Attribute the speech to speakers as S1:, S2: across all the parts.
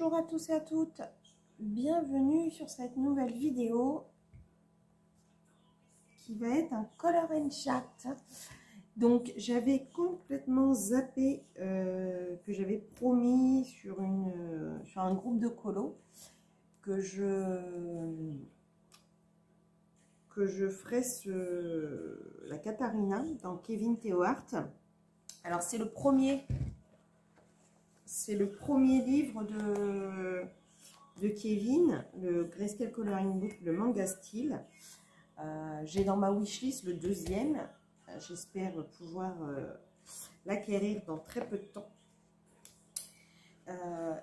S1: Bonjour à tous et à toutes, bienvenue sur cette nouvelle vidéo qui va être un color and chat. Donc j'avais complètement zappé que j'avais promis sur un groupe de colo que je ferais la Katharina dans Kevin Theohart. Alors c'est le premier livre de Kevin, le Grayscale Coloring Book, le manga style. J'ai dans ma wishlist le deuxième. J'espère pouvoir l'acquérir dans très peu de temps.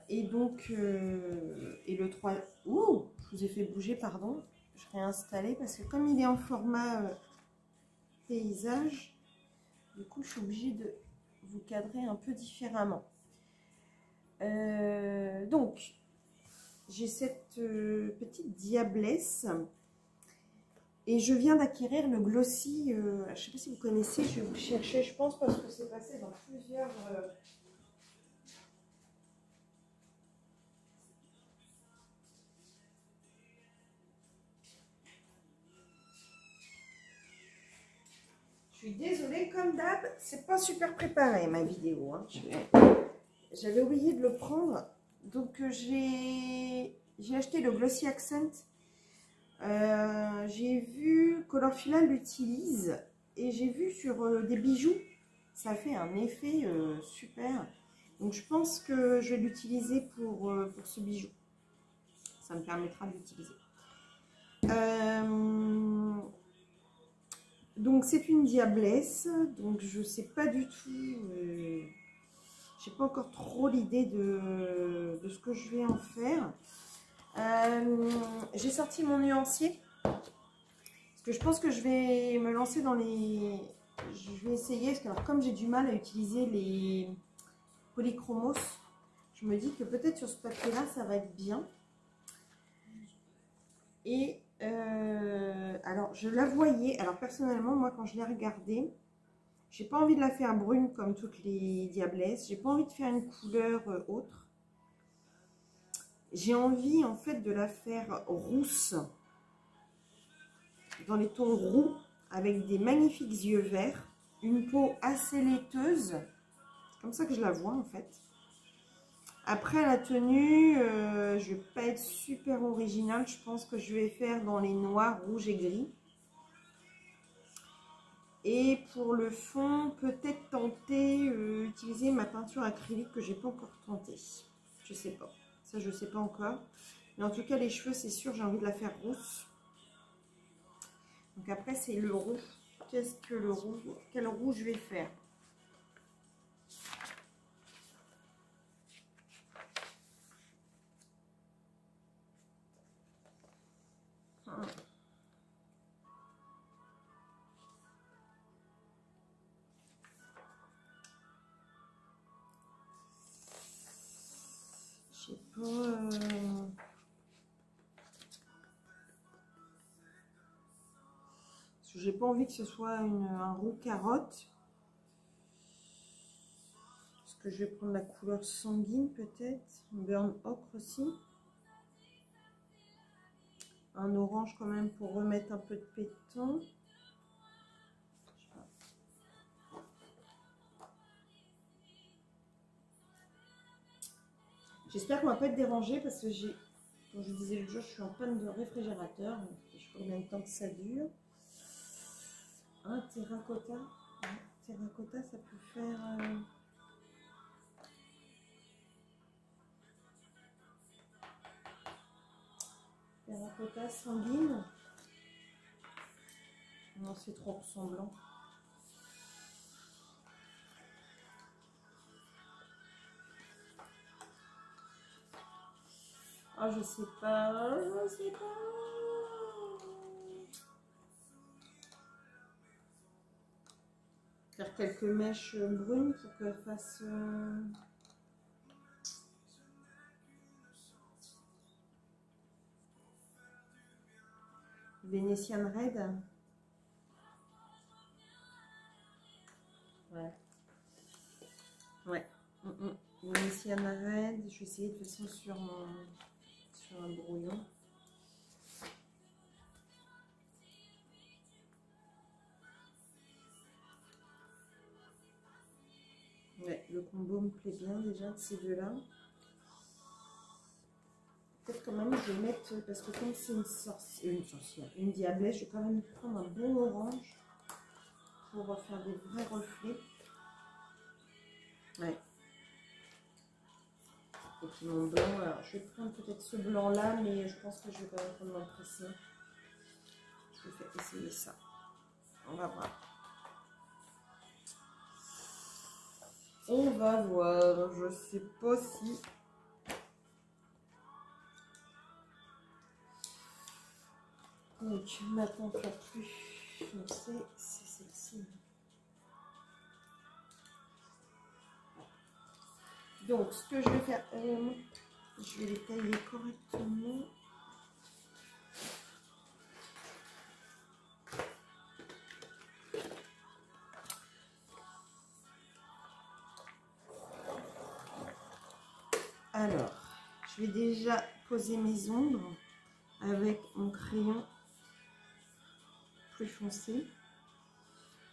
S1: Et donc, et le 3... Ouh, je vous ai fait bouger, pardon. Je réinstalle parce que comme il est en format paysage, du coup, je suis obligée de vous cadrer un peu différemment. Donc, j'ai cette petite diablesse et je viens d'acquérir le glossy. Je ne sais pas si vous connaissez, je vais vous chercher, je pense, parce que c'est passé dans plusieurs. Je suis désolée, comme d'hab, c'est pas super préparé ma vidéo. Hein. J'avais oublié de le prendre, donc j'ai acheté le Glossy Accent. J'ai vu Colorfila l'utilise et j'ai vu sur des bijoux, ça fait un effet super. Donc je pense que je vais l'utiliser pour ce bijou. Ça me permettra de l'utiliser. Donc c'est une diablesse, donc je sais pas du tout, j'ai pas encore trop l'idée de ce que je vais en faire. J'ai sorti mon nuancier parce que je pense que je vais me lancer dans les... Je vais essayer, parce que alors, comme j'ai du mal à utiliser les polychromos, je me dis que peut-être sur ce papier là ça va être bien. Et alors je la voyais, alors personnellement moi quand je l'ai regardée, j'ai pas envie de la faire brune comme toutes les diablesses, j'ai pas envie de faire une couleur autre. J'ai envie en fait de la faire rousse, dans les tons roux, avec des magnifiques yeux verts, une peau assez laiteuse, c'est comme ça que je la vois en fait. Après la tenue, je vais pas être super originale, je pense que je vais faire dans les noirs, rouges et gris. Et pour le fond, peut-être tenter utiliser ma peinture acrylique que j'ai pas encore tenté. Je sais pas, ça je sais pas encore. Mais en tout cas les cheveux c'est sûr, j'ai envie de la faire rousse. Donc après c'est le roux. Qu'est-ce que le roux? Quel roux je vais faire? Je sais pas. J'ai pas envie que ce soit un roux carotte. Est-ce que je vais prendre la couleur sanguine peut-être? Burn ocre aussi. Un orange quand même pour remettre un peu de pétant. J'espère qu'on ne va pas être dérangé parce que comme je disais l'autre jour, je suis en panne de réfrigérateur. Donc je sais pas combien de temps que ça dure. Un terracotta. Terracotta, ça peut faire... Terracotta sanguine. Non, c'est trop ressemblant. Ah, je sais pas, je sais pas. Faire quelques mèches brunes pour qu'elles fassent... Vénitienne Red. Ouais. Ouais. une Messiana Red. Je vais essayer de toute façon sur un brouillon. Ouais, le combo me plaît bien déjà de ces deux-là. Peut-être quand même je vais mettre, parce que comme c'est une diablesse, je vais quand même prendre un bon orange pour faire des vrais reflets. Ouais. Et puis mon blanc, alors je vais prendre peut-être ce blanc là, mais je pense que je vais quand même prendre mon pressé. Je vais faire essayer ça. On va voir. On va voir, je sais pas si... Donc ma teinte la plus foncée, c'est celle-ci. Donc ce que je vais faire, je vais les tailler correctement. Alors, je vais déjà poser mes ombres avec mon crayon plus foncé.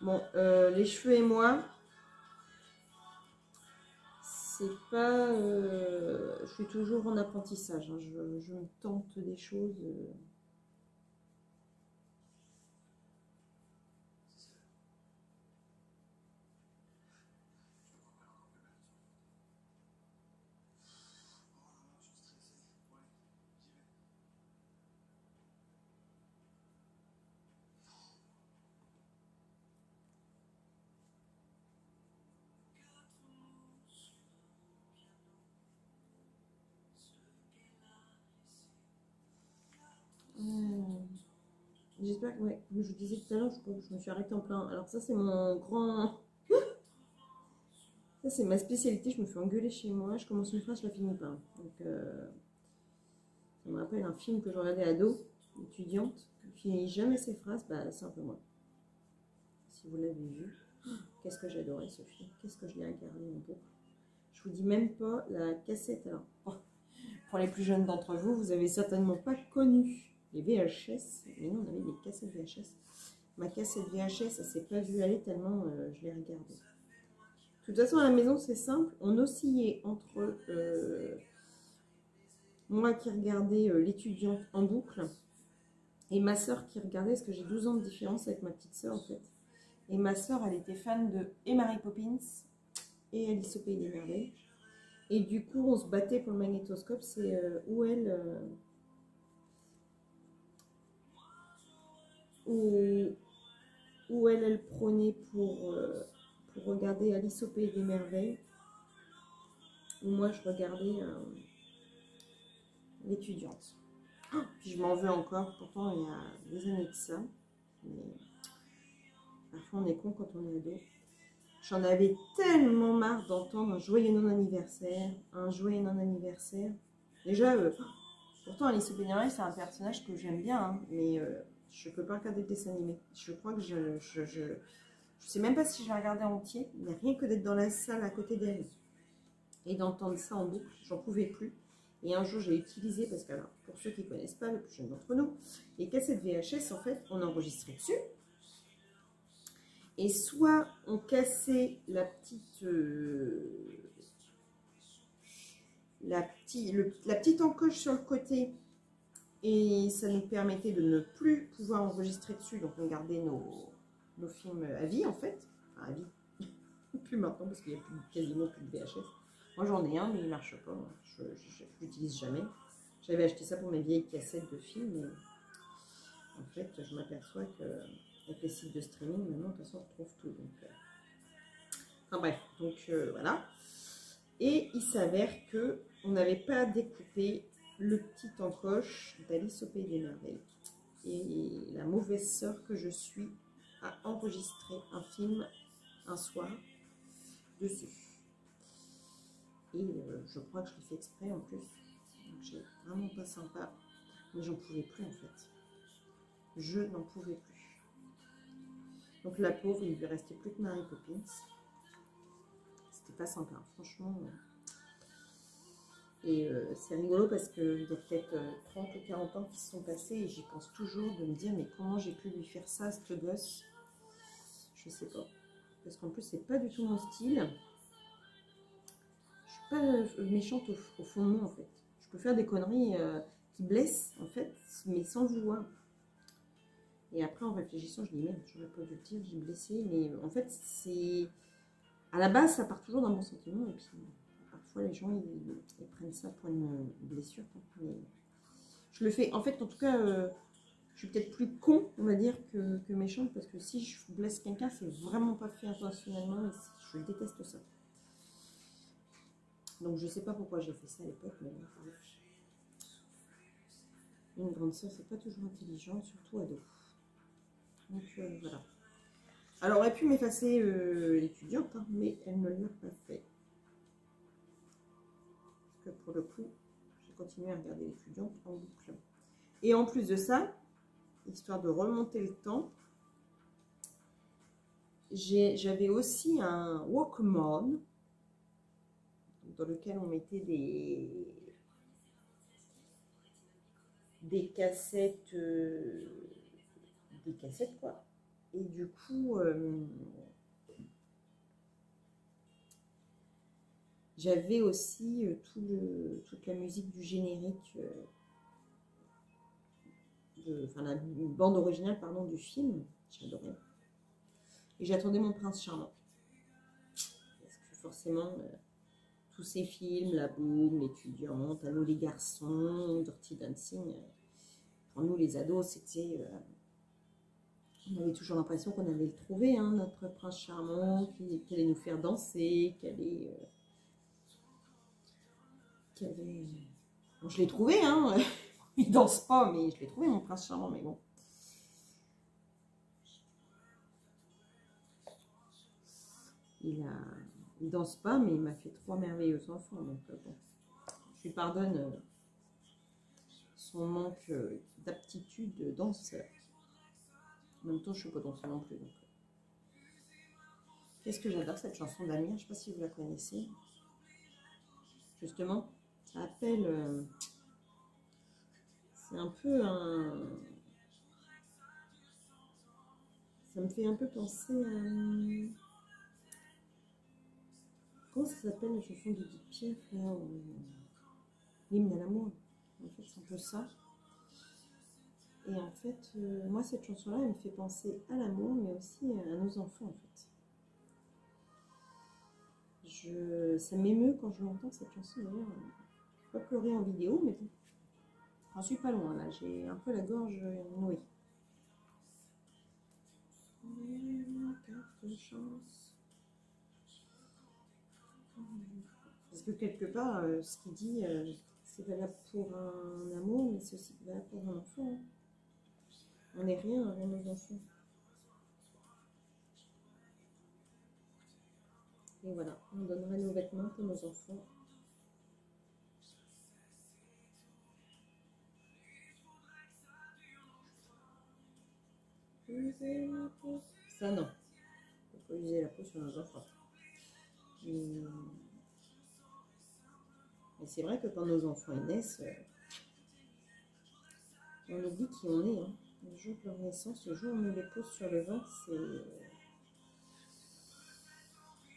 S1: Bon, les cheveux et moi, c'est pas... je suis toujours en apprentissage. Hein, je me tente des choses... J'espère que, ouais, comme je vous disais tout à l'heure, je me suis arrêtée en plein. Alors ça, c'est mon grand... Ça, c'est ma spécialité. Je me fais engueuler chez moi. Je commence une phrase, je la finis pas. Donc, ça me rappelle un film que je regardais ado, étudiante, qui finit jamais ses phrases. Bah, c'est un peu moi. Si vous l'avez vu. Qu'est-ce que j'adorais ce film. Qu'est-ce que je l'ai regardé en boucle. Je vous dis même pas la cassette. Alors, pour les plus jeunes d'entre vous, vous avez certainement pas connu les VHS, mais nous on avait des cassettes VHS. Ma cassette VHS, elle s'est pas vue aller tellement je l'ai regardée. De toute façon, à la maison, c'est simple. On oscillait entre moi qui regardais l'étudiante en boucle et ma soeur qui regardait, parce que j'ai 12 ans de différence avec ma petite soeur en fait. Et ma soeur, elle était fan de et Mary Poppins et Alice au Pays des Merveilles. Et du coup, on se battait pour le magnétoscope. C'est où elle... où elle prônait pour regarder Alice au Pays des Merveilles. Où moi, je regardais l'étudiante. Oh, puis je m'en veux encore, pourtant il y a des années de ça. Mais parfois on est con quand on est ado. J'en avais tellement marre d'entendre un joyeux non-anniversaire, un joyeux non-anniversaire. Déjà, pourtant Alice au Pays des Merveilles, c'est un personnage que j'aime bien, hein, mais je peux pas regarder le dessin animé. Je crois que je sais même pas si je vais regarder entier, mais rien que d'être dans la salle à côté d'elle et d'entendre ça en boucle, j'en pouvais plus. Et un jour, j'ai utilisé, parce que alors, pour ceux qui ne connaissent pas, les plus jeunes d'entre nous, les cassettes VHS, en fait, on enregistrait dessus. Et soit on cassait la petite encoche sur le côté, et ça nous permettait de ne plus pouvoir enregistrer dessus. Donc, on gardait nos films à vie, en fait. Enfin, à vie. Plus maintenant, parce qu'il n'y a quasiment plus de VHS. Moi j'en ai un, mais il ne marche pas. Je l'utilise jamais. J'avais acheté ça pour mes vieilles cassettes de films, mais en fait, je m'aperçois qu'avec les sites de streaming, maintenant, de toute façon, on retrouve tout. Donc, enfin bref, donc voilà. Et il s'avère qu'on n'avait pas découpé le petit encoche d'Alice au Pays des Merveilles. Et la mauvaise sœur que je suis a enregistré un film un soir dessus. Et je crois que je l'ai fait exprès en plus. Donc j'ai vraiment pas sympa. Mais j'en pouvais plus en fait. Je n'en pouvais plus. Donc la pauvre, il lui restait plus que Mary Poppins. C'était pas sympa. Franchement, Et c'est rigolo parce qu'il y a peut-être 30 ou 40 ans qui se sont passés et j'y pense toujours de me dire mais comment j'ai pu lui faire ça à ce gosse. Je sais pas. Parce qu'en plus c'est pas du tout mon style. Je suis pas méchante au fond de moi en fait. Je peux faire des conneries qui blessent en fait, mais sans le vouloir. Et après en réfléchissant je dis merde, j'aurais pas dû le dire, j'ai blessé. Mais en fait c'est... À la base ça part toujours d'un bon sentiment et puis... Parfois, les gens, ils prennent ça pour une blessure. Mais je le fais. En fait, en tout cas, je suis peut-être plus con, on va dire, que méchante. Parce que si je blesse quelqu'un, c'est vraiment pas fait intentionnellement. Et je déteste ça. Donc, je sais pas pourquoi j'ai fait ça à l'époque. Mais une grande sœur, c'est pas toujours intelligent, surtout à deux. Donc, voilà. Elle aurait pu m'effacer l'étudiante, hein, mais elle ne l'a pas fait. Parce que pour le coup, j'ai continué à regarder l'étudiante en boucle. Et en plus de ça, histoire de remonter le temps, j'avais aussi un Walkman dans lequel on mettait des cassettes quoi. Et du coup, j'avais aussi toute la musique du générique, enfin la bande originale pardon, du film. J'adorais. Et j'attendais mon prince charmant. Parce que forcément, tous ces films, La Boum, L'étudiante, À nous les garçons, Dirty Dancing, pour nous les ados, c'était... on avait toujours l'impression qu'on allait le trouver, hein, notre prince charmant, qui allait nous faire danser, Bon, je l'ai trouvé, hein. Il danse pas, mais je l'ai trouvé, mon prince charmant, mais bon. Il danse pas, mais il m'a fait 3 merveilleux enfants, donc bon. Je lui pardonne son manque d'aptitude danseur. En même temps, je ne suis pas danseuse non plus. Qu'est-ce que j'adore cette chanson d'Amir, je ne sais pas si vous la connaissez. Justement, ça appelle... c'est un peu un... Ça me fait un peu penser à... Comment ça s'appelle la chanson d'Edith Piaf, là, l'hymne à l'amour. En fait, c'est un peu ça. Et en fait, moi, cette chanson-là, elle me fait penser à l'amour, mais aussi à nos enfants, en fait. Ça m'émeut quand je l'entends, cette chanson, d'ailleurs. Je ne vais pas pleurer en vidéo, mais bon. J'en suis pas loin, là. J'ai un peu la gorge nouée. Parce que quelque part, ce qu'il dit, c'est valable pour un amour, mais c'est aussi valable pour un enfant. On n'est rien avant nos enfants. Et voilà, on donnerait nos vêtements pour nos enfants. User la peau. Ça non. Il ne faut pas user la peau sur nos enfants. Mais c'est vrai que quand nos enfants naissent, on oublie qui on est. Hein. Le jour de leur naissance, le jour où on nous les pose sur le ventre, c'est...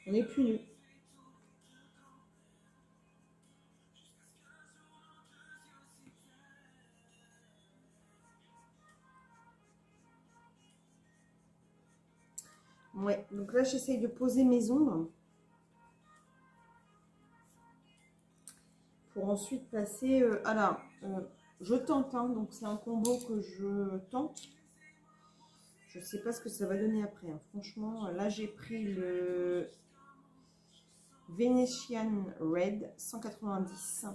S1: On n'est plus nus. Ouais, donc là j'essaye de poser mes ombres pour ensuite passer je tente, hein, donc c'est un combo que je tente. Je sais pas ce que ça va donner après, hein. Franchement, là j'ai pris le Venetian Red 190.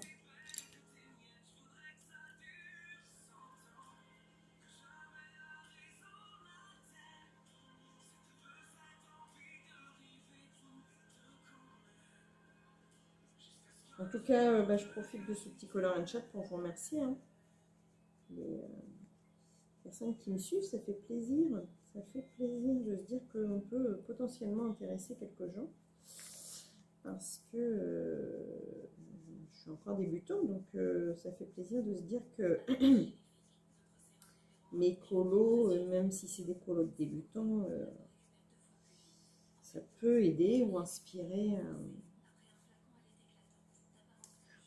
S1: En tout cas, je profite de ce petit color and chat pour vous remercier. Hein. Les personnes qui me suivent, ça fait plaisir. Ça fait plaisir de se dire qu'on peut potentiellement intéresser quelques gens. Parce que je suis encore débutante, donc ça fait plaisir de se dire que mes colos, même si c'est des colos de débutants, ça peut aider ou inspirer.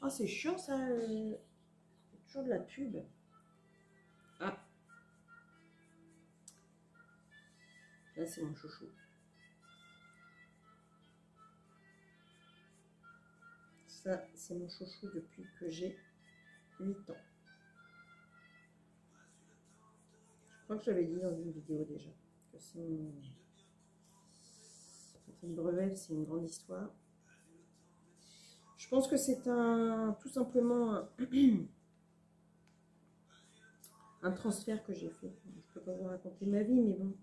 S1: Oh, c'est chiant ça, toujours de la pub. Ah, là c'est mon chouchou. Ça, c'est mon chouchou depuis que j'ai 8 ans. Je crois que j'avais dit dans une vidéo déjà que c'est une brevelle, c'est une grande histoire. Je pense que c'est tout simplement un transfert que j'ai fait. Je ne peux pas vous raconter ma vie, mais bon.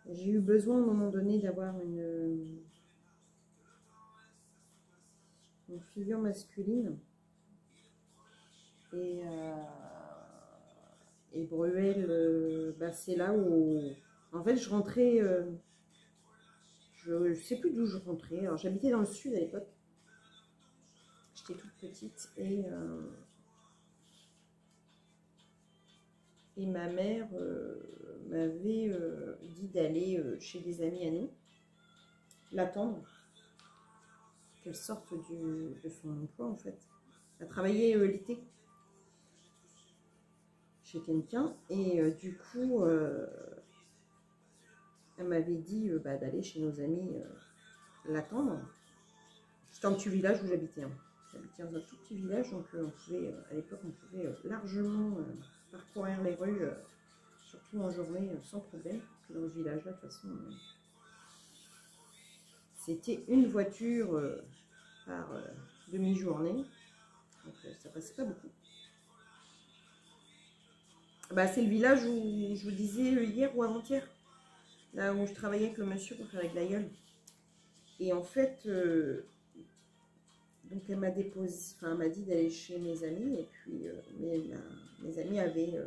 S1: J'ai eu besoin à un moment donné d'avoir une figure masculine. Et Bruel, bah, c'est là où... En fait, je rentrais... je ne sais plus d'où je rentrais. Alors, j'habitais dans le sud à l'époque. J'étais toute petite et ma mère m'avait dit d'aller chez des amis à nous, l'attendre, qu'elle sorte de son emploi en fait. Elle travaillait l'été chez quelqu'un et du coup, elle m'avait dit bah, d'aller chez nos amis l'attendre. C'était un petit village où j'habitais. Hein. J'habitais dans un tout petit village, donc on pouvait, à l'époque, on pouvait largement parcourir les rues, surtout en journée, sans problème. Puis dans ce village-là, de toute façon, c'était une voiture par demi-journée, donc ça passait pas beaucoup. Bah, c'est le village où je vous disais hier ou avant-hier, là où je travaillais avec le monsieur pour faire les glaïeuls. Et en fait, donc elle m'a déposé, enfin elle m'a dit d'aller chez mes amis et puis mes amis avaient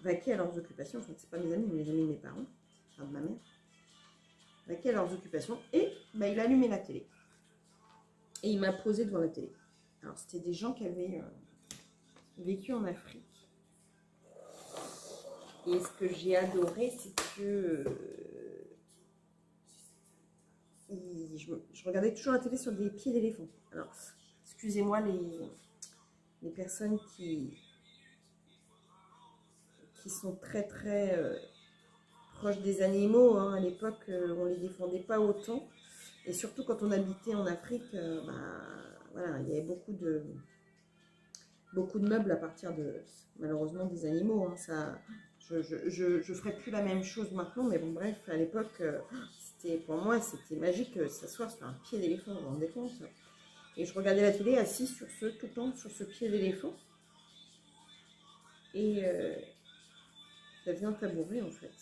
S1: vaqué à leurs occupations. Enfin c'est pas mes amis, mais les amis de mes parents, enfin de ma mère, vaqué à leurs occupations et bah, il a allumé la télé et il m'a posé devant la télé. Alors c'était des gens qui avaient vécu en Afrique et ce que j'ai adoré c'est que je regardais toujours la télé sur des pieds d'éléphant. Alors, excusez-moi les personnes qui sont très proches des animaux. Hein. À l'époque, on ne les défendait pas autant. Et surtout quand on habitait en Afrique, bah, voilà, il y avait beaucoup de meubles à partir de, malheureusement, des animaux. Hein. Ça, je ferai plus la même chose maintenant, mais bon, bref, à l'époque... pour moi, c'était magique de s'asseoir sur un pied d'éléphant, vous vous rendez compte? Et je regardais la télé assise sur tout le temps sur ce pied d'éléphant. Et ça faisait un tabouret en fait.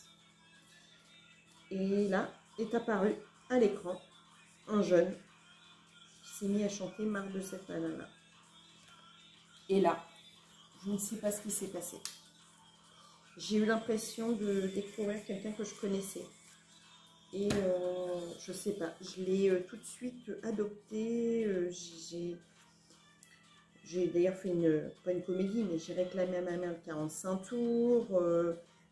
S1: Et là est apparu à l'écran un jeune qui s'est mis à chanter Marre de cette nana-là. Et là, je ne sais pas ce qui s'est passé. J'ai eu l'impression de découvrir quelqu'un que je connaissais. Et je sais pas, je l'ai tout de suite adopté. J'ai d'ailleurs fait pas une comédie, mais j'ai réclamé à ma mère le 45 tours.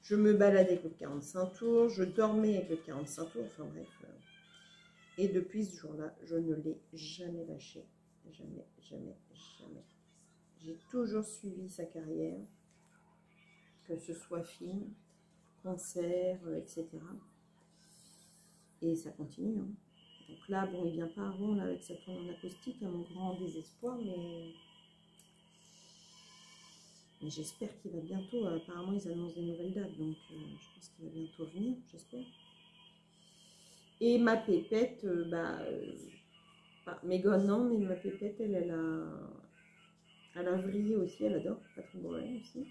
S1: Je me baladais avec le 45 tours. Je dormais avec le 45 tours. Enfin bref. Et depuis ce jour-là, je ne l'ai jamais lâché. Jamais, jamais, jamais. J'ai toujours suivi sa carrière, que ce soit film, concert, etc. Et ça continue. Hein. Donc là, bon, il vient pas avant là, avec sa tourne en acoustique, à mon grand désespoir, mais j'espère qu'il va bientôt. Apparemment, ils annoncent des nouvelles dates, donc je pense qu'il va bientôt venir, j'espère. Et ma pépette, Megan, non, mais ma pépette, elle a vrillé aussi, elle adore Patrick Bruel aussi.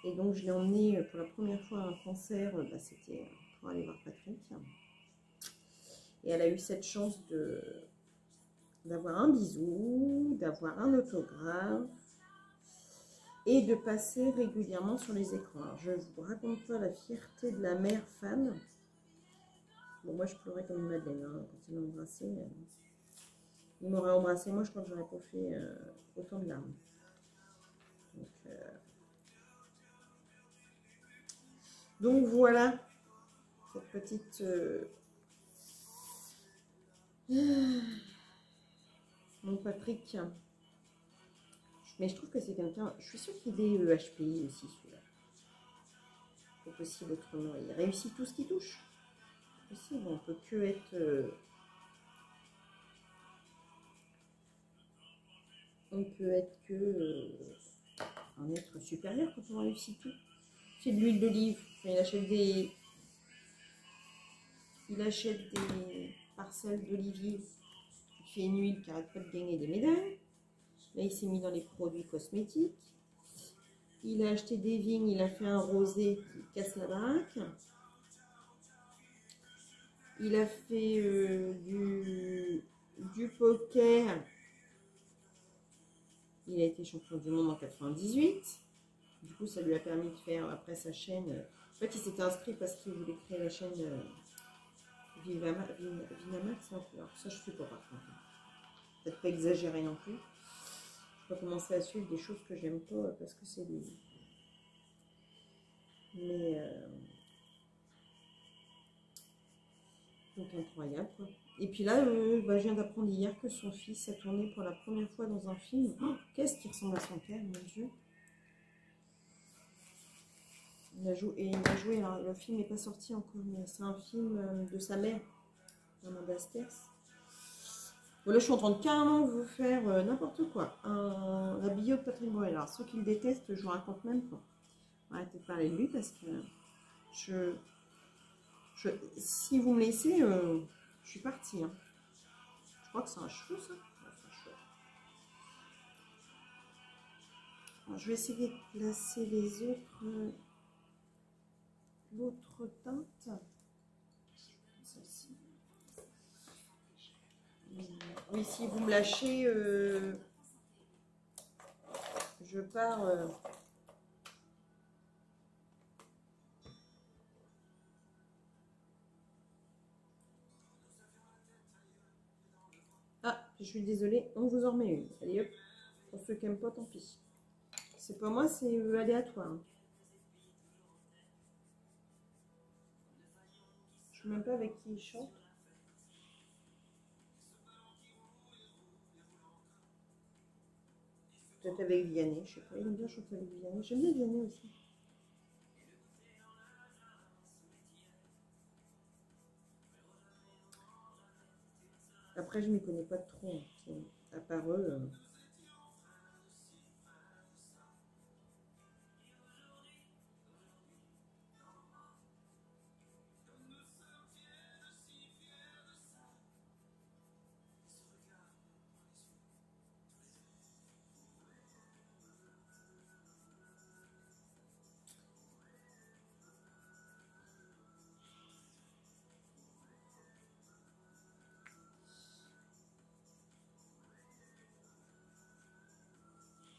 S1: Et donc, je l'ai emmenée pour la première fois à un concert, c'était pour aller voir Patrick. Et elle a eu cette chance d'avoir un bisou, d'avoir un autographe et de passer régulièrement sur les écrans. Alors, je ne vous raconte pas la fierté de la mère fan. Bon, moi, je pleurais comme une madeleine hein, quand elle m'a embrassée. Il m'aurait embrassé, moi je crois que j'aurais pas fait autant de larmes. Donc voilà, cette petite... Mon Patrick. Mais je trouve que c'est quelqu'un... Je suis sûre qu'il est HPI aussi, celui-là. C'est possible autrement. Il réussit tout ce qu'il touche. C'est possible, on peut que être... on peut être que un être supérieur quand on réussit tout. C'est de l'huile d'olive. Enfin, il achète des parcelles d'olivier. Il fait une huile qui arrête pas de gagner des médailles. Là, il s'est mis dans les produits cosmétiques. Il a acheté des vignes, il a fait un rosé qui casse la baraque. Il a fait du poker. Il a été champion du monde en 98. Du coup, ça lui a permis de faire après sa chaîne. En fait, il s'était inscrit parce qu'il voulait créer la chaîne Vinamax. Alors, ça, je ne sais pas par contre. Peut-être pas exagérer non plus. Je peux commencer à suivre des choses que j'aime pas parce que c'est lui. Mais donc incroyable quoi. Et puis là, je viens d'apprendre hier que son fils a tourné pour la première fois dans un film. Oh, qu'est-ce qui ressemble à son père, mon Dieu. Il a joué, alors, le film n'est pas sorti encore, mais c'est un film de sa mère, Amanda Sters. Bon, là, je suis en train de carrément vous faire n'importe quoi. La bio de Patrick Borel. Alors, ceux qui le détestent, je vous raconte même pas. Arrêtez de parler de lui parce que si vous me laissez, je suis partie. Hein. Je crois que c'est un cheveu, ça. Ouais, c'est un cheveu. Alors, je vais essayer de placer les autres. L'autre teinte. Celle-ci. Oui, si vous me lâchez, je pars. Ah, je suis désolée, on vous en remet une. Allez hop, pour ceux qui n'aiment pas, tant pis. C'est pas moi, c'est aléatoire. Hein. Je sais même pas avec qui il chante. Peut-être avec Vianney, je sais pas. Il aime bien chanter avec Vianney. J'aime bien Vianney aussi. Après, je m'y connais pas trop. Hein. À part eux.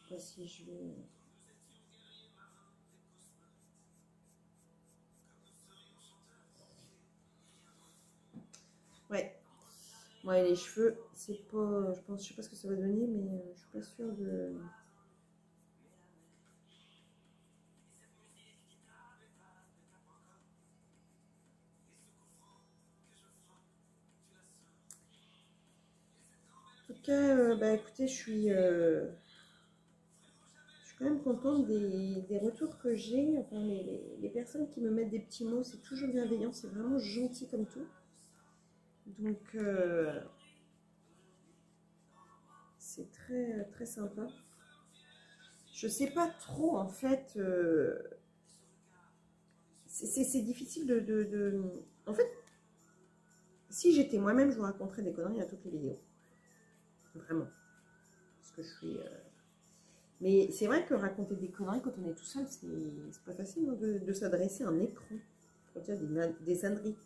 S1: Pas si je vais. Ouais. Ouais, les cheveux, c'est pas. Je sais pas ce que ça va donner, mais je suis pas sûre de. En tout cas, écoutez, je suis quand même contente des retours que j'ai. Enfin, les personnes qui me mettent des petits mots, c'est toujours bienveillant, c'est vraiment gentil comme tout. Donc, c'est très, très sympa. Je sais pas trop, en fait. C'est difficile En fait, si j'étais moi-même, je vous raconterais des conneries à toutes les vidéos. Vraiment. Parce que je suis... Mais c'est vrai que raconter des conneries quand on est tout seul, c'est pas facile hein, de s'adresser à un écran pour dire des âneries.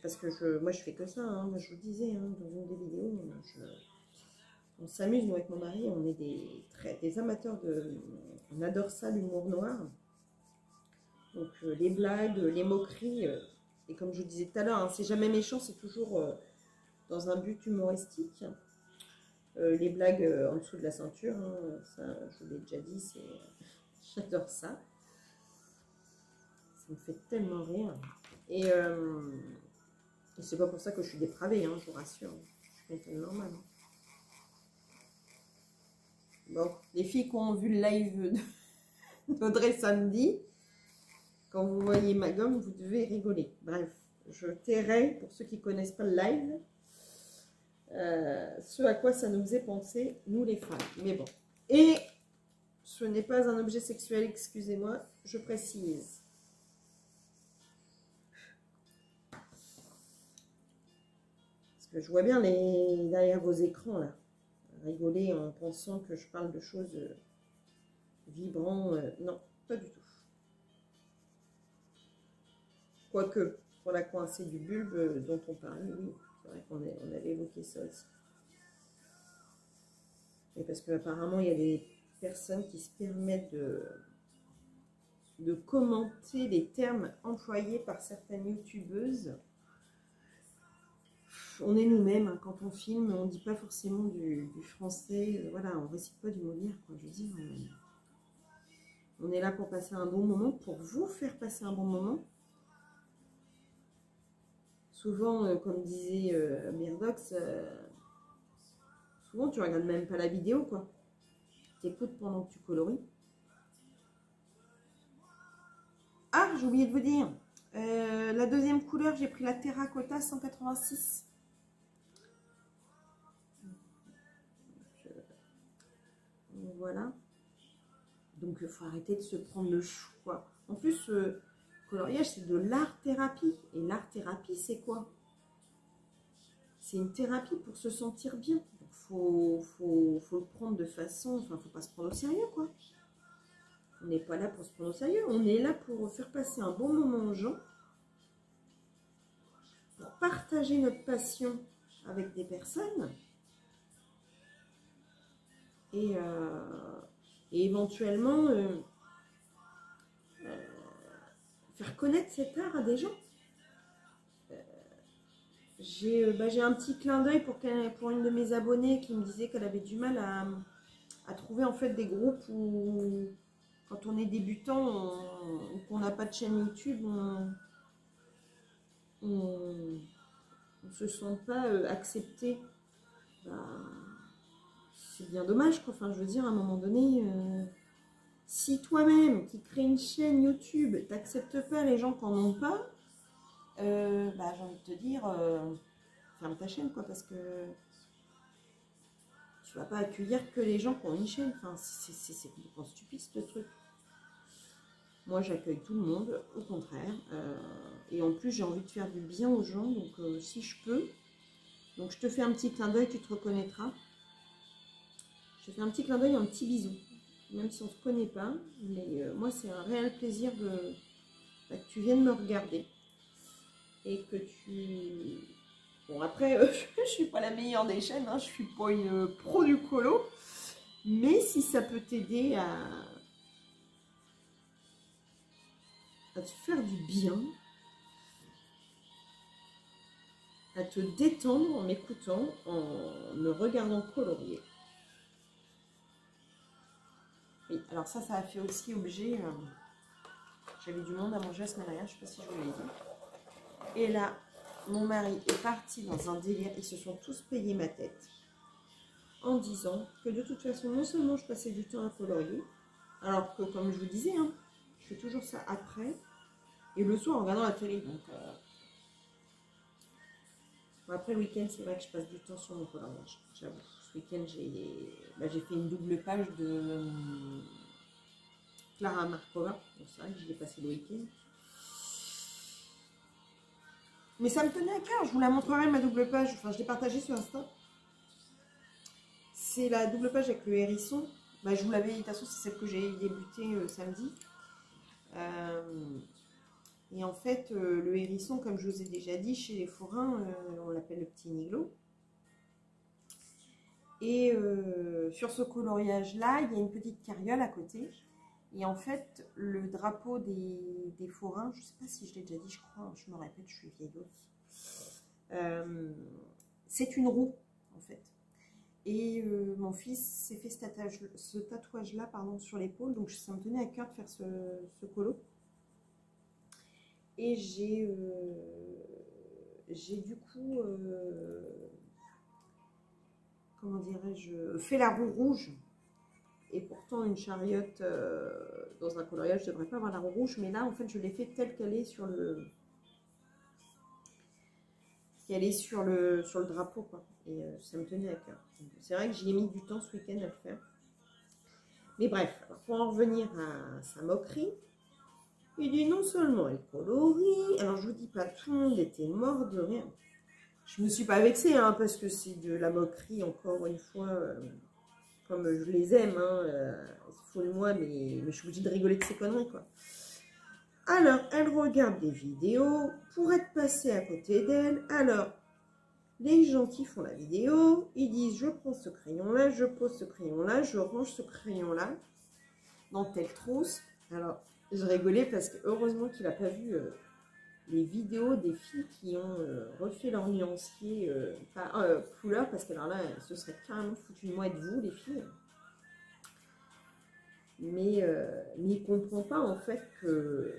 S1: Parce que moi je fais que ça, hein. Moi, je vous disais hein, dans une des vidéos, on s'amuse nous avec mon mari, on est des amateurs on adore ça, l'humour noir. Donc les blagues, les moqueries, et comme je vous disais tout à l'heure, hein, c'est jamais méchant, c'est toujours dans un but humoristique. Les blagues en dessous de la ceinture, hein, ça je vous l'ai déjà dit, j'adore ça. Ça me fait tellement rire. Et c'est pas pour ça que je suis dépravée, hein, je vous rassure. Je suis quelqu'un de normal. Hein. Bon, les filles qui ont vu le live d'Audrey samedi, quand vous voyez ma gomme, vous devez rigoler. Bref, je tairai, pour ceux qui ne connaissent pas le live, ce à quoi ça nous faisait penser, nous les femmes. Mais bon. Et ce n'est pas un objet sexuel, excusez-moi, je précise. Parce que je vois bien derrière vos écrans, là, rigoler en pensant que je parle de choses vibrantes. Non, pas du tout. Quoique, pour la coincée du bulbe dont on parlait, oui, c'est vrai qu'on avait évoqué ça aussi. Et parce qu'apparemment, il y a des personnes qui se permettent de commenter les termes employés par certaines youtubeuses. On est nous-mêmes, hein, quand on filme, on ne dit pas forcément du français, voilà, on ne récite pas du Molière, quoi. Je veux dire, on est là pour passer un bon moment, pour vous faire passer un bon moment. Souvent, comme disait Myrdox, souvent tu regardes même pas la vidéo, quoi. Tu écoutes pendant que tu colories. Ah, j'ai oublié de vous dire, la deuxième couleur, j'ai pris la Terracotta 186. Voilà. Donc, il faut arrêter de se prendre le chou, quoi. En plus, coloriage, c'est de l'art-thérapie. Et l'art-thérapie, c'est quoi? C'est une thérapie pour se sentir bien. Donc, faut le prendre de façon... Enfin, faut pas se prendre au sérieux, quoi. On n'est pas là pour se prendre au sérieux. On est là pour faire passer un bon moment aux gens. Pour partager notre passion avec des personnes. Et éventuellement... faire connaître cet art à des gens. J'ai un petit clin d'œil pour une de mes abonnées qui me disait qu'elle avait du mal à trouver en fait des groupes où quand on est débutant ou qu'on n'a pas de chaîne YouTube, on ne se sent pas accepté. Bah, c'est bien dommage, quoi. Enfin, je veux dire, à un moment donné, si toi-même qui crée une chaîne YouTube, t'acceptes pas les gens qui n'en ont pas, bah, j'ai envie de te dire, ferme ta chaîne, quoi, parce que tu vas pas accueillir que les gens qui ont une chaîne. Enfin, c'est complètement stupide, ce truc. Moi, j'accueille tout le monde, au contraire. Et en plus, j'ai envie de faire du bien aux gens, donc si je peux. Donc, je te fais un petit clin d'œil, tu te reconnaîtras. Je te fais un petit clin d'œil, un petit bisou. Même si on ne se connaît pas. Mais moi, c'est un réel plaisir que tu viennes me regarder. Et que tu... Bon, après, je ne suis pas la meilleure des chaînes, hein, je ne suis pas une pro du colo. Mais si ça peut t'aider à te faire du bien, à te détendre en m'écoutant, en me regardant colorier. Oui, alors ça a fait aussi objet... J'avais du monde à manger la semaine dernière, je ne sais pas si je vous l'ai dit. Et là, mon mari est parti dans un délire, ils se sont tous payés ma tête en disant que de toute façon, non seulement je passais du temps à colorier, alors que comme je vous disais, hein, je fais toujours ça après et le soir en regardant la télé. Donc, bon, après le week-end, c'est vrai que je passe du temps sur mon coloriage, j'avoue. Ce week-end, j'ai fait une double page de Clara Markova, donc c'est vrai que je l'ai passé le week-end. Mais ça me tenait à cœur, je vous la montrerai ma double page, enfin je l'ai partagée sur Insta. C'est la double page avec le hérisson. Bah, je vous l'avais dit, de toute façon c'est celle que j'ai débuté samedi. Et en fait, le hérisson, comme je vous ai déjà dit, chez les forains, on l'appelle le petit niglo. Et sur ce coloriage-là, il y a une petite carriole à côté. Et en fait, le drapeau des forains, je ne sais pas si je l'ai déjà dit, je crois, je me répète, je suis vieille gosse. c'est une roue en fait. Et mon fils s'est fait ce tatouage-là pardon, sur l'épaule, donc ça me tenait à cœur de faire ce colo. Et j'ai du coup, comment dirais-je, fait la roue rouge. Et pourtant, une chariote dans un coloriage, je ne devrais pas avoir la roue rouge, mais là, en fait, je l'ai fait telle qu'elle est sur le... sur le drapeau, quoi. Et ça me tenait à cœur. C'est vrai que j'y ai mis du temps ce week-end à le faire. Mais bref, alors pour en revenir à sa moquerie, il dit non seulement elle colorie, alors je vous dis pas, tout le monde était mort de rire. Je me suis pas vexée, hein, parce que c'est de la moquerie, encore une fois, comme je les aime, hein, ils se foutent de moi, mais je suis obligée de rigoler de ces conneries, quoi. Alors, elle regarde des vidéos pour être passée à côté d'elle. Alors, les gens qui font la vidéo, ils disent je prends ce crayon-là, je pose ce crayon-là, je range ce crayon-là dans telle trousse. Alors, je rigolais parce que heureusement qu'il n'a pas vu les vidéos des filles qui ont refait leur nuancier couleur, parce que alors là, ce serait carrément foutu de moi et de vous, les filles. Mais il ne comprend pas en fait que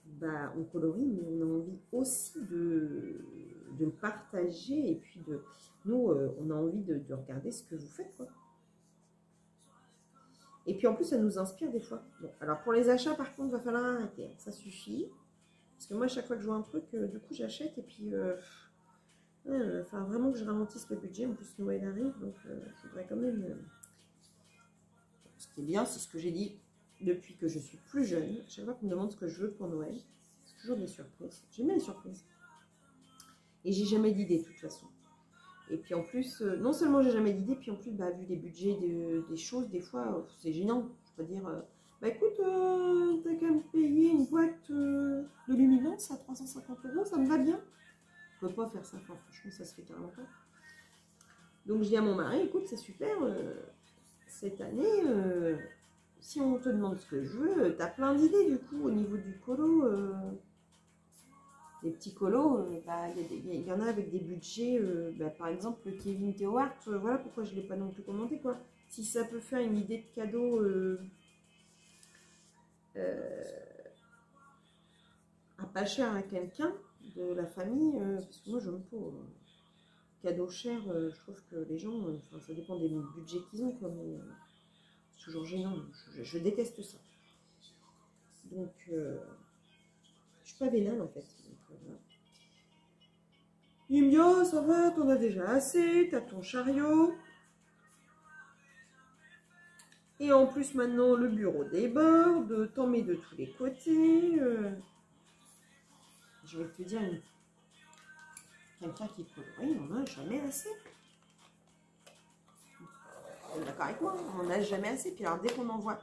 S1: bah, on colorie, mais on a envie aussi de le partager. Et puis, nous, on a envie de regarder ce que vous faites, quoi. Et puis, en plus, ça nous inspire des fois. Bon, alors, pour les achats, par contre, il va falloir arrêter. Ça suffit. Parce que moi, à chaque fois que je vois un truc, du coup, j'achète. Et puis, enfin, vraiment que je ralentisse le budget. En plus, Noël arrive. Donc, je voudrais quand même... Ce qui est bien, c'est ce que j'ai dit depuis que je suis plus jeune. Chaque fois qu'on me demande ce que je veux pour Noël, c'est toujours des surprises. J'aime bien les surprises. Et j'ai jamais d'idée, de toute façon. Et puis en plus, non seulement j'ai jamais d'idée, puis en plus, bah, vu les budgets des choses, des fois, c'est gênant. Je peux dire, bah écoute, t'as qu'à me payer une boîte de luminance à 350 €, ça me va bien. Je peux pas faire ça, enfin, franchement, ça se fait carrément pas. Donc je dis à mon mari, écoute, c'est super, cette année, si on te demande ce que je veux, t'as plein d'idées du coup au niveau du colo. Les petits colos, bah, y en a avec des budgets, bah, par exemple le Kevin Théohart, voilà pourquoi je ne l'ai pas non plus commandé, quoi. Si ça peut faire une idée de cadeau à pas cher à quelqu'un de la famille, parce que moi je me pose cadeau cher, je trouve que les gens, enfin ça dépend des budgets qu'ils ont, quoi, mais c'est toujours gênant, je déteste ça. Donc je suis pas vénale en fait. Donc, voilà. Il me dit, oh, ça va, t'en as déjà assez, t'as ton chariot. Et en plus, maintenant, le bureau déborde, t'en mets de tous les côtés. Je vais te dire, quelqu'un qui colorie, on n'en a jamais assez. Vous êtes d'accord avec moi, on n'en a jamais assez. Puis alors, dès qu'on en voit,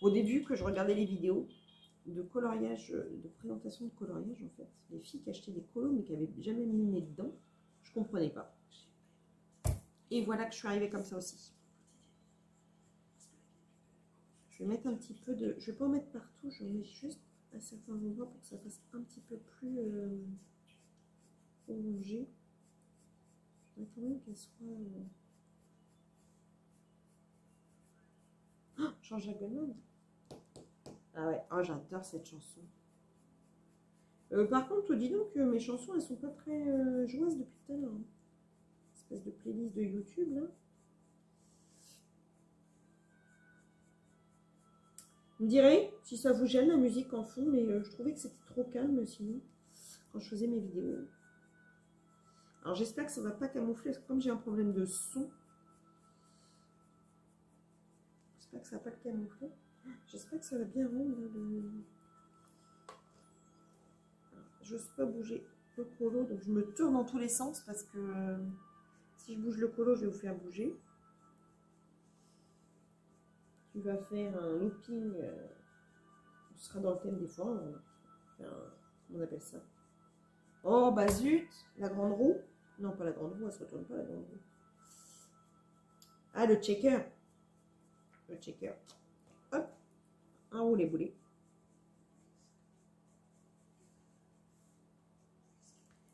S1: au début que je regardais les vidéos de coloriage, de présentation de coloriage, en fait, les filles qui achetaient des colos, mais qui n'avaient jamais mis le nez dedans, je ne comprenais pas. Et voilà que je suis arrivée comme ça aussi. Je vais mettre un petit peu de... Je ne vais pas en mettre partout, je mets juste à certains endroits pour que ça fasse un petit peu plus orangé. Je voudrais quand même qu'elle soit... Oh, Jean-Jacques Goldman. Ah ouais, oh, j'adore cette chanson. Par contre, dis donc, mes chansons, elles sont pas très joyeuses depuis tout à l'heure. Hein. Espèce de playlist de YouTube, là. Vous me direz si ça vous gêne la musique en fond, mais je trouvais que c'était trop calme sinon quand je faisais mes vidéos. Alors j'espère que ça ne va pas camoufler, parce que comme j'ai un problème de son, j'espère que ça ne va pas le camoufler. J'espère que ça va bien rendre le... Je n'ose pas bouger le colo, donc je me tourne dans tous les sens parce que si je bouge le colo, je vais vous faire bouger. Tu vas faire un looping, on sera dans le thème des fois, on appelle ça. Oh bah zut, la grande roue. Non, pas la grande roue, elle se retourne pas la grande roue. Ah, le checker. Le checker. Hop, un roulé boulé.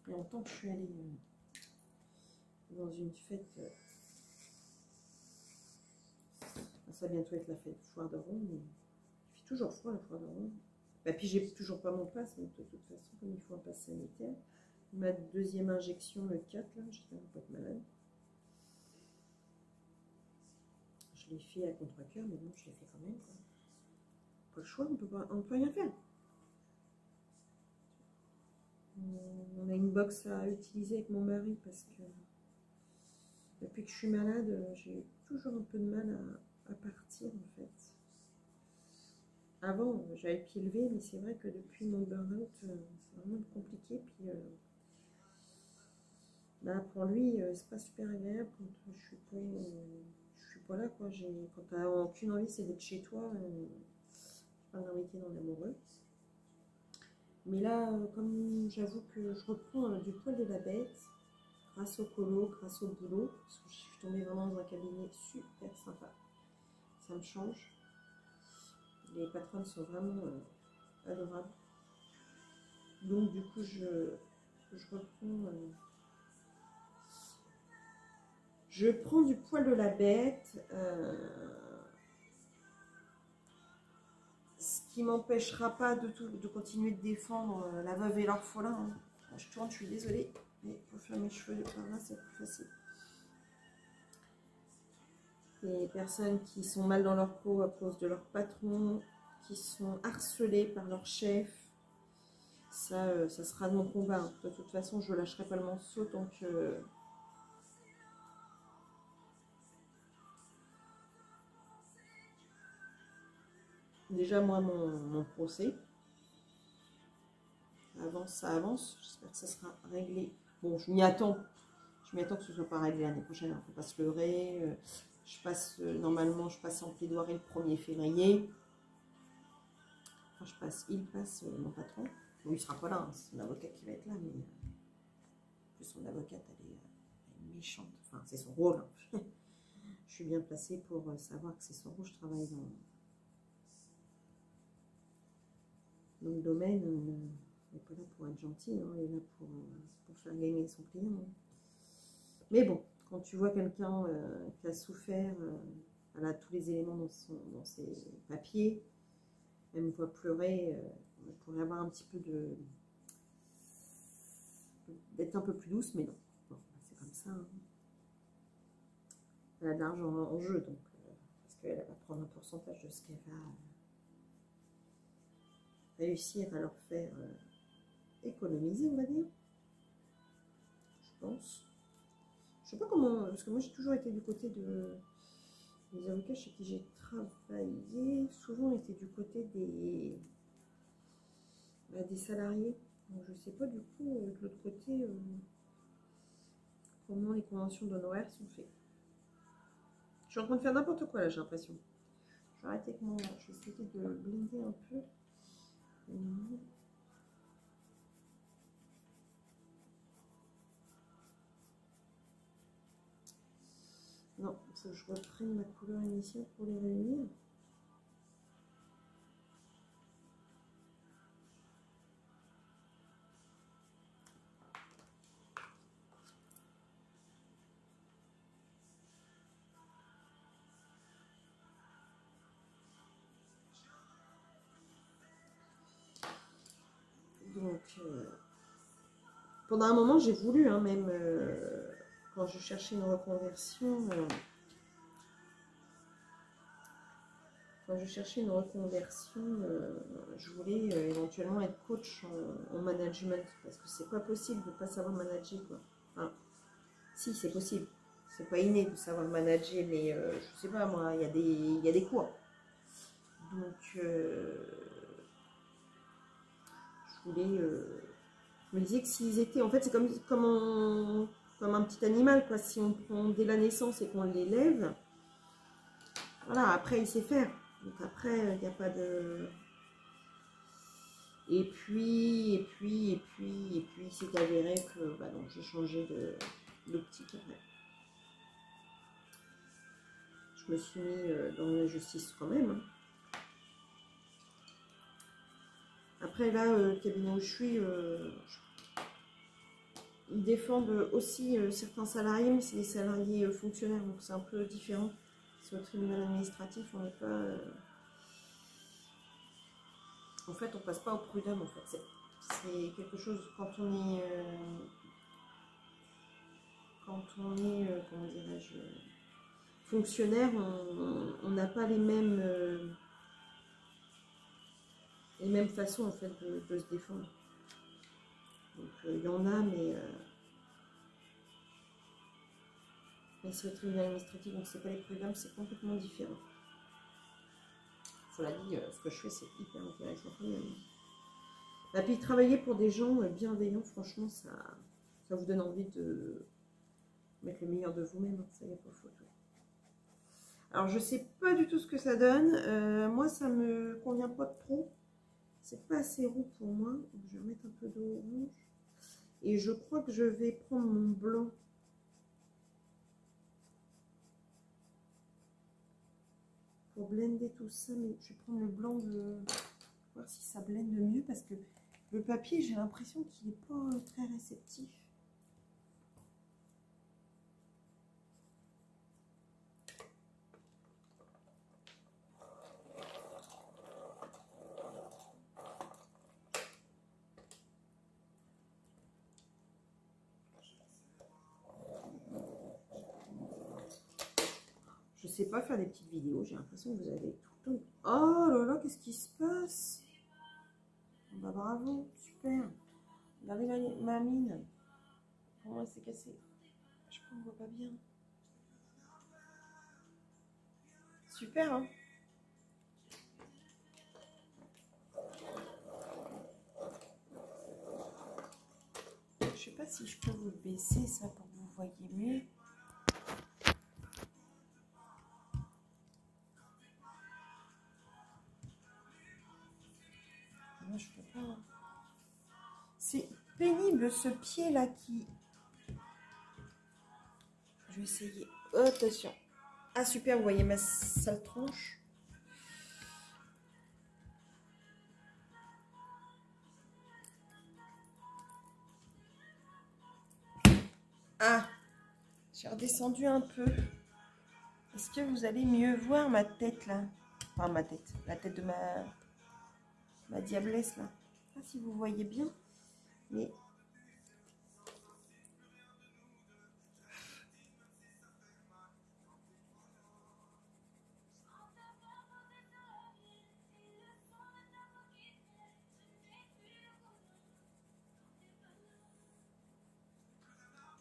S1: Il y a longtemps que je suis allée dans une fête. Ça va bientôt être la fête foire de Ronde, mais il fait toujours froid la foire de Ronde. Et puis j'ai toujours pas mon pass, donc de toute façon, comme il faut un pass sanitaire. Ma deuxième injection le 4, là, j'espère pas être malade. Je l'ai fait à contre-cœur, mais bon, je l'ai fait quand même. Quoi. Pas le choix, on ne peut rien faire. On a une box à utiliser avec mon mari parce que depuis que je suis malade, j'ai toujours un peu de mal à partir en fait. Avant, j'avais le pied levé, mais c'est vrai que depuis mon burn-out, c'est vraiment compliqué. Puis, bah, pour lui, c'est pas super agréable quand je suis pas là. Quoi. Quand tu n'as aucune envie, c'est d'être chez toi. Pas d'inviter dans l'amoureux. Mais là, comme j'avoue que je reprends du poil de la bête, grâce au colo, grâce au boulot, parce que je suis tombée vraiment dans un cabinet super sympa. Ça me change. Les patronnes sont vraiment adorables. Donc du coup, je reprends... je prends du poil de la bête. Ce qui m'empêchera pas de continuer de défendre la veuve et l'orphelin. Hein. Je tourne, je suis désolée. Mais pour faire mes cheveux par là, c'est plus facile. Les personnes qui sont mal dans leur peau à cause de leur patron, qui sont harcelées par leur chef, ça sera de mon combat. Hein. De toute façon, je ne lâcherai pas le morceau tant que... Déjà, moi, mon procès, ça avance. J'espère que ça sera réglé. Bon, je m'y attends. Je m'y attends que ce ne soit pas réglé l'année prochaine. Il ne faut pas se leurrer. Normalement, je passe en plaidoirie le 1er février. Enfin, il passe, mon patron. Bon, il ne sera pas là, hein, c'est son avocat qui va être là, mais plus son avocate, elle est méchante. Enfin, c'est son rôle. Hein. Je suis bien placée pour savoir que c'est son rôle. Je travaille dans le domaine. Il n'est pas là pour être gentil, hein, il est là pour faire gagner son client. Hein. Mais bon, quand tu vois quelqu'un qui a souffert, elle a tous les éléments dans ses papiers, elle me voit pleurer, elle pourrait avoir un petit peu d'être un peu plus douce, mais non. Bon, c'est comme ça. Hein. Elle a de l'argent en jeu, donc parce qu'elle va prendre un pourcentage de ce qu'elle va réussir à leur faire économiser, on va dire. Je pense. Je sais pas comment, parce que moi j'ai toujours été du côté des avocats chez qui j'ai travaillé. Souvent on était du côté des salariés. Donc je sais pas du coup de l'autre côté comment les conventions d'honoraires sont faites. Je suis en train de faire n'importe quoi là, j'ai l'impression. Je vais arrêter avec mon... Je vais essayer de blinder un peu. Non, il faut que je reprenne ma couleur initiale pour les réunir. Donc, pendant un moment, j'ai voulu, hein, même quand je cherchais une reconversion, je voulais éventuellement être coach en management, parce que c'est pas possible de ne pas savoir manager, quoi. Enfin, si, c'est possible. C'est pas inné de savoir manager, mais je sais pas, moi, il y a des cours. Donc, je me disais que s'ils étaient, en fait, c'est comme un petit animal, quoi. Si on prend dès la naissance et qu'on l'élève, voilà, après il sait faire. Donc après, il n'y a pas de... Et puis, c'est avéré que bah donc j'ai changé d'optique après. Je me suis mis dans la justice quand même. Hein. Après là, le cabinet où je suis, ils défendent aussi certains salariés, mais c'est des salariés fonctionnaires, donc c'est un peu différent. C'est au tribunal administratif, on n'est pas... En fait, on passe pas au prud'homme, en fait. C'est quelque chose, quand on est... comment dirais-je... fonctionnaire, on n'a pas les mêmes façons, en fait, de se défendre. Donc, il y en a, mais c'est au tribunal administratif, donc c'est pas les prud'hommes, c'est complètement différent. Cela dit, ce que je fais, c'est hyper intéressant quand même. Et puis, travailler pour des gens bienveillants, franchement, ça vous donne envie de mettre le meilleur de vous-même, hein, ça y a pas photo. Alors, je sais pas du tout ce que ça donne. Moi, ça me convient pas trop. C'est pas assez roux pour moi. Donc, je vais remettre un peu d'eau rouge. Et je crois que je vais prendre mon blanc. Pour blender tout ça. Mais je vais prendre le blanc de... voir si ça blende mieux. Parce que le papier, j'ai l'impression qu'il n'est pas très réceptif. Je sais pas faire des petites vidéos, j'ai l'impression que vous avez tout le temps... Oh là là, qu'est-ce qui se passe? Bah bravo, super. Regardez ma mine. Comment elle s'est cassée? Je crois qu'on voit pas bien. Super, hein? Je sais pas si je peux vous baisser ça pour que vous voyez mieux. Moi, je peux pas. C'est pénible ce pied là qui... Je vais essayer. Oh, attention. Ah super, vous voyez ma sale tronche. Ah, j'ai redescendu un peu. Est-ce que vous allez mieux voir ma tête là? Enfin ma tête, la tête de ma diablesse là. Je sais pas si vous voyez bien, mais...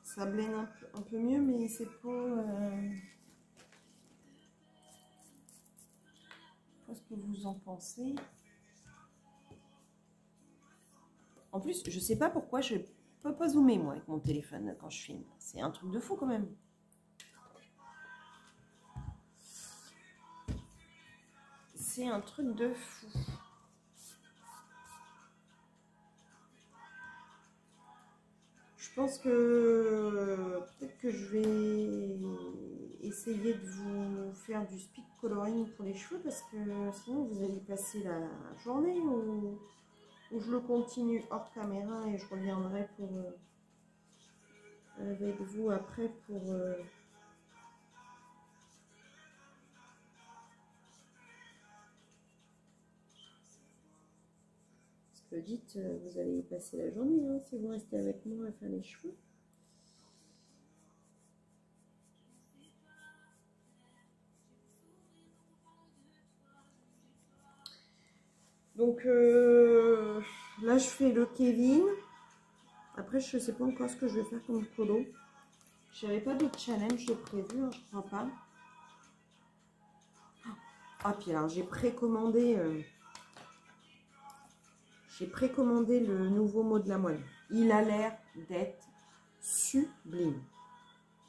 S1: Ça blende un peu mieux, mais c'est pas... pas ce que vous en pensez. En plus, je sais pas pourquoi je peux pas zoomer moi avec mon téléphone quand je filme. C'est un truc de fou quand même. C'est un truc de fou. Je pense que peut-être que je vais essayer de vous faire du speed coloring pour les cheveux parce que sinon vous allez passer la journée ou je le continue hors caméra et je reviendrai pour avec vous après pour ce que dites, vous allez y passer la journée hein, si vous restez avec moi à faire les cheveux. Donc là je fais le Kevin. Après je sais pas encore ce que je vais faire comme colo. Je n'avais pas d'autres challenge de prévu, hein, je crois pas. Ah puis alors j'ai précommandé le nouveau mot de la moine. Il a l'air d'être sublime.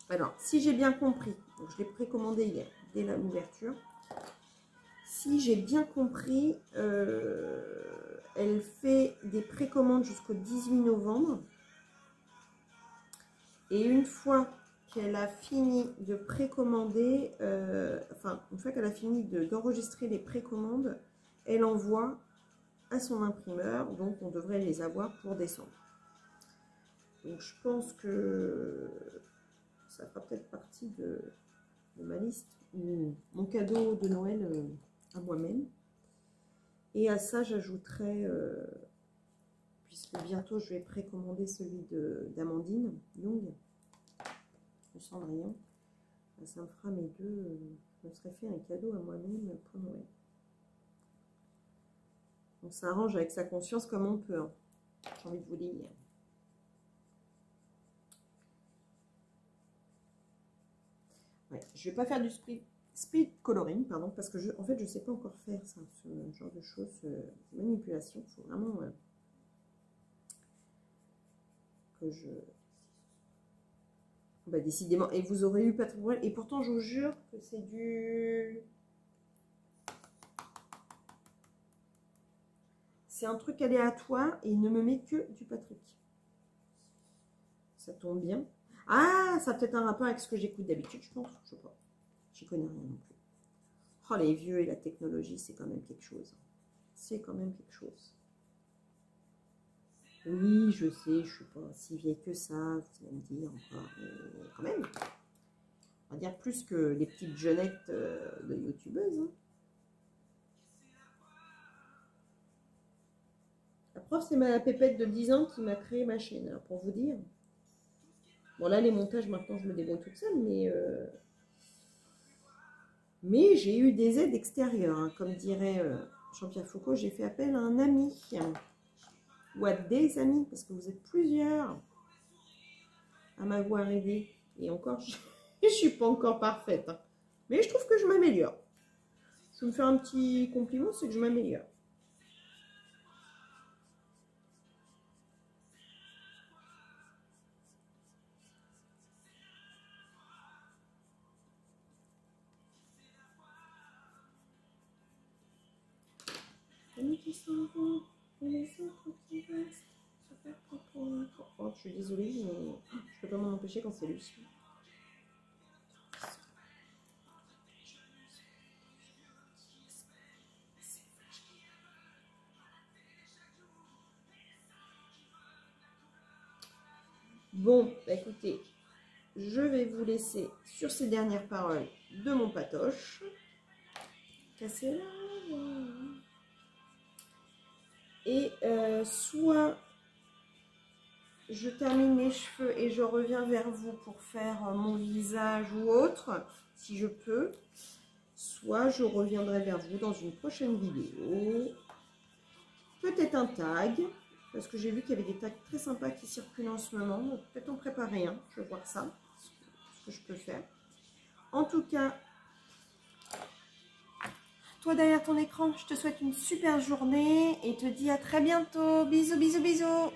S1: Alors si j'ai bien compris, donc je l'ai précommandé hier dès l'ouverture. Si j'ai bien compris, elle fait des précommandes jusqu'au 18 novembre. Et une fois qu'elle a fini de précommander, enfin, une fois qu'elle a fini d'enregistrer les précommandes, elle envoie à son imprimeur. Donc, on devrait les avoir pour décembre. Donc je pense que ça fera peut-être partie de ma liste, mon cadeau de Noël à moi-même. Et à ça, j'ajouterai, puisque bientôt je vais précommander celui d'Amandine Young, le Cendrillon, ça me fera mes deux, je me serais fait un cadeau à moi-même pour Noël. On s'arrange avec sa conscience comme on peut, hein. J'ai envie de vous dire. Ouais, je ne vais pas faire du speed coloring, pardon, parce que en fait, je ne sais pas encore faire ça, ce genre de choses, manipulation. Il faut vraiment que je... Bah, décidément, et vous aurez eu pas trop mal. Et pourtant, je vous jure que c'est du... C'est un truc aléatoire et il ne me met que du Patrick. Ça tombe bien. Ah, ça a peut-être un rapport avec ce que j'écoute d'habitude, je pense. Je sais pas. J'y connais rien non plus. Oh, les vieux et la technologie, c'est quand même quelque chose. C'est quand même quelque chose. Oui, je sais, je suis pas si vieille que ça, vous allez me dire encore. Mais quand même. On va dire plus que les petites jeunettes de youtubeuses. Hein. La prof, c'est ma pépette de 10 ans qui m'a créé ma chaîne, alors pour vous dire. Bon, là, les montages, maintenant, je me débrouille toute seule, mais j'ai eu des aides extérieures. Hein. Comme dirait Jean-Pierre Foucault, j'ai fait appel à un ami. Ou à des amis, parce que vous êtes plusieurs à m'avoir aidé. Et encore, je ne suis pas encore parfaite. Hein. Mais je trouve que je m'améliore. Je vais me faire un petit compliment, c'est que je m'améliore. Qui s'en vont, et les autres qui restent. Oh, je suis désolée, mais je peux pas m'en empêcher quand c'est lui. Bon, bah écoutez, je vais vous laisser sur ces dernières paroles de mon patoche. Casser là. Et soit je termine mes cheveux et je reviens vers vous pour faire mon visage ou autre, si je peux. Soit je reviendrai vers vous dans une prochaine vidéo. Peut-être un tag, parce que j'ai vu qu'il y avait des tags très sympas qui circulent en ce moment. Peut-être en préparer un, je vais voir ça, ce que je peux faire. En tout cas, toi derrière ton écran, je te souhaite une super journée et te dis à très bientôt. Bisous, bisous, bisous.